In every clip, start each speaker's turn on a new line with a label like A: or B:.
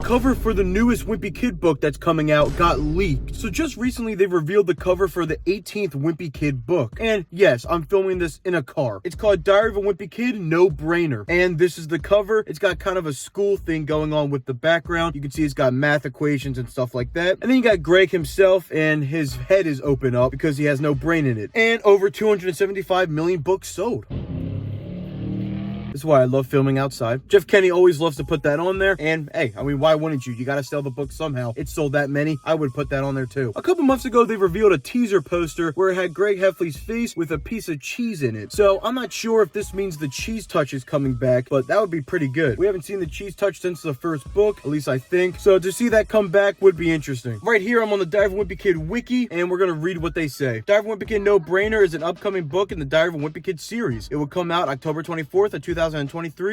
A: cover for the newest Wimpy Kid book that's coming out got leaked. So just recently they revealed the cover for the 18th Wimpy Kid book. And yes, I'm filming this in a car. It's called Diary of a Wimpy Kid, No Brainer. And this is the cover. It's got kind of a school thing going on with the background. You can see it's got math equations and stuff like that. And then you got Greg himself, and his head is open up because he has no brain in it. And over 275 million books sold. This is why I love filming outside. Jeff Kenny always loves to put that on there. And hey, I mean, why wouldn't you? You gotta sell the book somehow. It sold that many. I would put that on there too. A couple months ago, they revealed a teaser poster where it had Greg Heffley's face with a piece of cheese in it. So I'm not sure if this means the cheese touch is coming back, but that would be pretty good. We haven't seen the cheese touch since the first book, at least I think. So to see that come back would be interesting. Right here, I'm on the Diary of a Wimpy Kid wiki, and we're gonna read what they say. Diary of a Wimpy Kid No Brainer is an upcoming book in the Diary of a Wimpy Kid series. It will come out October 24th of 2023.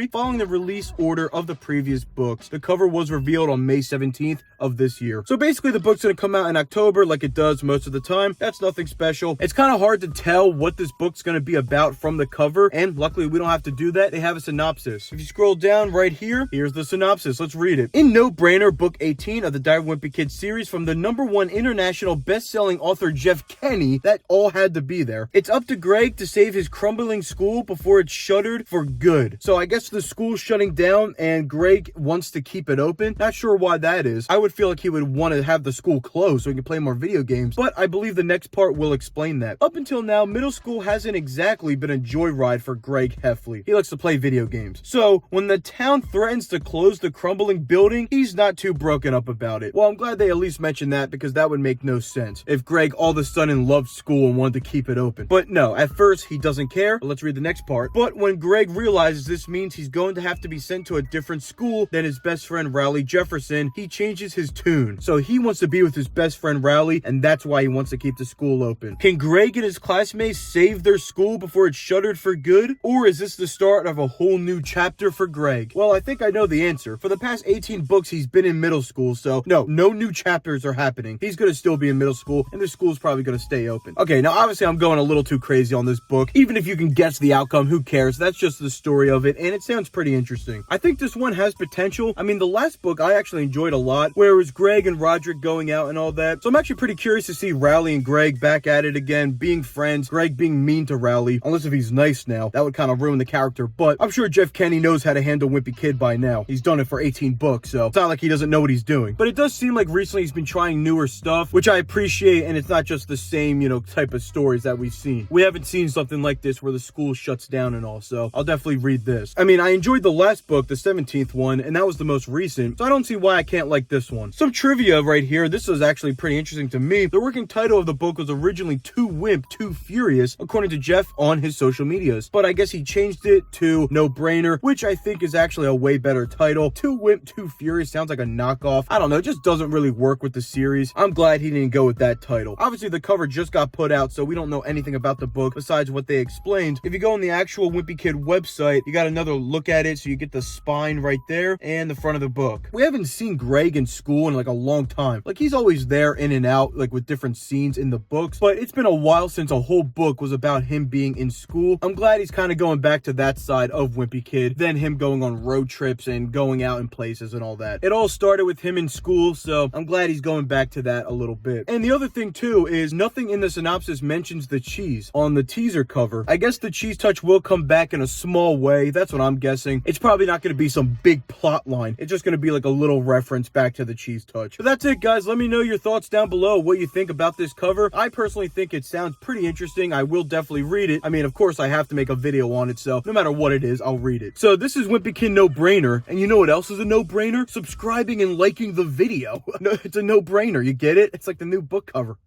A: Following the release order of the previous books. The cover was revealed on May 17th of this year. So basically the book's going to come out in October like it does most of the time. That's nothing special. It's kind of hard to tell what this book's going to be about from the cover, and luckily we don't have to do that. They have a synopsis. If you scroll down right here, here's the synopsis. Let's read it. In No Brainer, book 18 of the Diary of a Wimpy Kid series from the #1 international best-selling author Jeff Kenny, that all had to be there. It's up to Greg to save his crumbling school before it's shuttered for good. So I guess the school's shutting down and Greg wants to keep it open. Not sure why that is. I would feel like he would want to have the school closed so he can play more video games, but I believe the next part will explain that. Up until now, middle school hasn't exactly been a joyride for Greg Heffley. He likes to play video games. So when the town threatens to close the crumbling building, he's not too broken up about it. Well, I'm glad they at least mentioned that, because that would make no sense if Greg all of a sudden loved school and wanted to keep it open. But no, at first he doesn't care. But let's read the next part. But when Greg realizes this means he's going to have to be sent to a different school than his best friend Rowley Jefferson, he changes his tune. So he wants to be with his best friend Rowley, and that's why he wants to keep the school open. Can Greg and his classmates save their school before it's shuttered for good? Or is this the start of a whole new chapter for Greg? Well, I think I know the answer. For the past 18 books, he's been in middle school, so no new chapters are happening. He's going to still be in middle school, and the school's probably going to stay open. Okay, now obviously I'm going a little too crazy on this book. Even if you can guess the outcome, who cares? That's just the story of it, and it sounds pretty interesting. I think this one has potential. I mean, the last book I actually enjoyed a lot, where it was Greg and Roderick going out and all that. So I'm actually pretty curious to see Rowley and Greg back at it again, being friends, Greg being mean to Rowley, unless if he's nice now. That would kind of ruin the character, but I'm sure Jeff Kenny knows how to handle Wimpy Kid by now. He's done it for 18 books, so it's not like he doesn't know what he's doing. But it does seem like recently he's been trying newer stuff, which I appreciate, and it's not just the same, type of stories that we've seen. We haven't seen something like this where the school shuts down and all, so I'll definitely read this. I mean, I enjoyed the last book, the 17th one, and that was the most recent, so I don't see why I can't like this one. Some trivia right here. This was actually pretty interesting to me. The working title of the book was originally Too Wimp, Too Furious, according to Jeff on his social medias, but I guess he changed it to No Brainer, which I think is actually a way better title. Too Wimp, Too Furious sounds like a knockoff. I don't know, it just doesn't really work with the series. I'm glad he didn't go with that title. Obviously, the cover just got put out, so we don't know anything about the book besides what they explained. If you go on the actual Wimpy Kid website, you got another look at it, so you get the spine right there and the front of the book. We haven't seen Greg in school in like a long time. Like, he's always there in and out, like with different scenes in the books, but it's been a while since a whole book was about him being in school. I'm glad he's kind of going back to that side of Wimpy Kid than him going on road trips and going out in places and all that. It all started with him in school, so I'm glad he's going back to that a little bit. And the other thing too is nothing in the synopsis mentions the cheese on the teaser cover. I guess the cheese touch will come back in a small way. That's what I'm guessing. It's probably not going to be some big plot line. It's just going to be like a little reference back to the cheese touch. But that's it, guys. Let me know your thoughts down below, what you think about this cover. I personally think it sounds pretty interesting. I will definitely read it. I mean, of course I have to make a video on it, so no matter what it is, I'll read it. So this is Wimpy Kid No Brainer, and you know what else is a no-brainer? Subscribing and liking the video. No, it's a no-brainer. You get it? It's like the new book cover.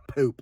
A: Poop.